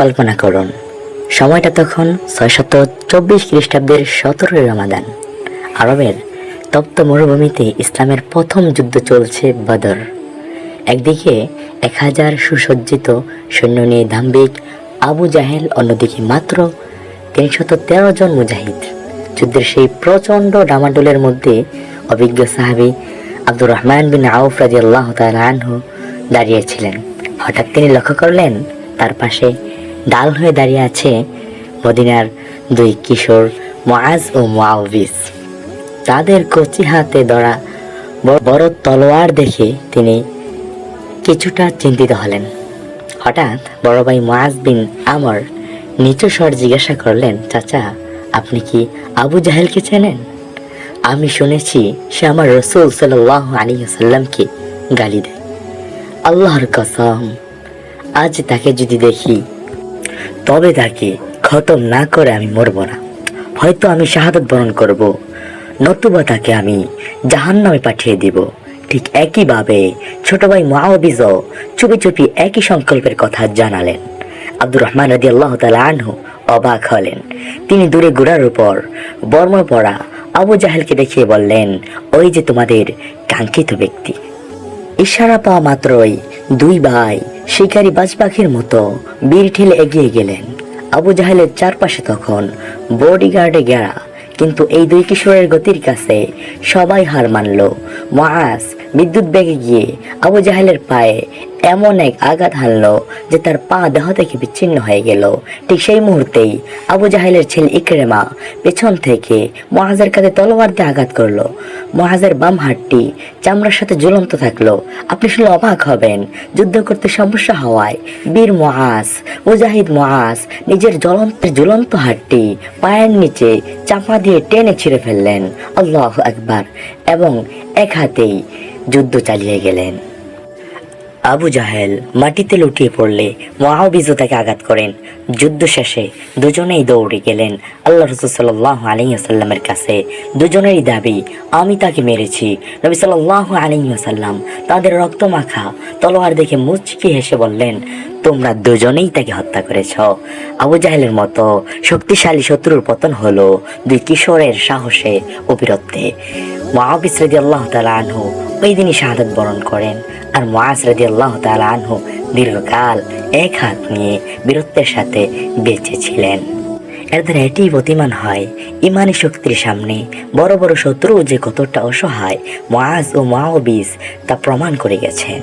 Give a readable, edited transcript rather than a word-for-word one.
কল্পনা করুন, সময়টা তখন 624 খ্রিস্টাব্দের 17 রমাদান। আরবের তপ্ত মরুভূমিতে ইসলামের প্রথম যুদ্ধ চলছে, বদর। একদিকে 1000 সুসজ্জিত সৈন্য নিয়ে দাম্ভিক আবু জাহেল, অন্যদিকে মাত্র 313 জন মুজাহিদ। যুদ্ধের সেই প্রচণ্ড ডামাডোলের মধ্যে অভিজ্ঞ সাহাবী আব্দুর রহমান বিন আউফ রাদিয়াল্লাহু তাআলা আনহু দাঁড়িয়েছিলেন। হঠাৎ তিনি লক্ষ্য করলেন, তার পাশে ডাল হয়ে দাঁড়িয়ে আছে মদিনার দুই কিশোর মুআজ ও মুআউবিস। তাদের কচি হাতে ধরা বড় তলোয়ার দেখে তিনি কিছুটা চিন্তিত হলেন। হঠাৎ বড় ভাই মুআজ বিন আমর নিচু স্বর জিজ্ঞাসা করলেন, চাচা, আপনি কি আবু জাহেলকে চেনেন? আমি শুনেছি সে আমার রাসূল সাল্লাল্লাহু আলাইহি ওয়াসাল্লামকে গালি দেয়। আল্লাহর কসম, আজ তাকে যদি দেখি তবে তাকে খতম না করে আমি মরব না। হয়তো আমি শাহাদাত বরণ করব, নতুবা তাকে আমি জাহান্নামে পাঠিয়ে দিব। ঠিক একইভাবে ছোট ভাই মুআউবিজও চুপি চুপি একই সংকল্পের কথা জানালেন। আব্দুর রহমান রাদিয়াল্লাহু তাআলা আনহু অবাক হলেন। তিনি দূরে ঘোড়ার উপর বর্মা পরা আবু জাহেলকে দেখিয়ে বললেন, ওই যে তোমাদের কাঙ্ক্ষিত ব্যক্তি। ইশারা পাওয়া মাত্রই দুই ভাই শিকারী বাজপাখির মতো বীর ঠেলে এগিয়ে গেলেন। আবু জাহেলের চারপাশে তখন বডিগার্ডে ঘেরা, কিন্তু এই দুই কিশোরের গতির কাছে সবাই হার মানল। মুআজ বিদ্যুৎ বেগে গিয়ে আবু জাহেলের পায়ে এমন এক আঘাত হানল যে তার পা দেহ থেকে বিচ্ছিন্ন হয়ে গেল। ঠিক সেই মুহূর্তেই আবু জাহেলের ছেলে ইকরিমা পেছন থেকে মুআজের কাঁধে তলোয়ার দিয়ে আঘাত করলো। মুআজের বাম হাতটি চামড়ার সাথে ঝুলন্ত থাকলো। আপনি শুনলে অবাক হবেন, যুদ্ধ করতে সমস্যা হওয়ায় বীর মুআজ, মুজাহিদ মুআজ নিজের ঝুলন্ত হাতটি পায়ের নিচে চাপা দিয়ে টেনে ছিঁড়ে ফেললেন। আল্লাহু আকবার, এবং এক হাতেই যুদ্ধ চালিয়ে গেলেন। আবু জাহেল মাটিতে লুটিয়ে পড়লে মুআউবিজও তাকে আঘাত করেন। যুদ্ধ শেষে দুজনেই দৌড়ে গেলেন আল্লাহ রাসূল সাল্লাল্লাহু আলাইহি ওয়াসাল্লামের কাছে। দুজনেরই দাবি, আমি তাকে মেরেছি। নবী সাল্লাল্লাহু আলাইহি ওয়াসাল্লাম তাদের রক্তমাখা তলোয়ার দেখে মুচকি হেসে বললেন, তোমরা দুজনেই তাকে হত্যা করেছ। আবু জাহেলের মতো শক্তিশালী শত্রুর পতন হলো দুই কিশোরের সাহসে ও বীরত্বে। মুআউবিস রাদিয়াল্লাহু তাআলা আনহু ওই দিনই শাহাদাত বরণ করেন, আর মুআজ রাদিয়াল্লাহু তাআলা আনহু দীর্ঘকাল এক হাত নিয়ে বীরত্বের সাথে বেঁচে ছিলেন। এর দ্বারা এটিই প্রতিমান হয়, ইমানি শক্তির সামনে বড় বড় শত্রু যে কতটা অসহায় মুআজ ও মুআউবিস তা প্রমাণ করে গেছেন।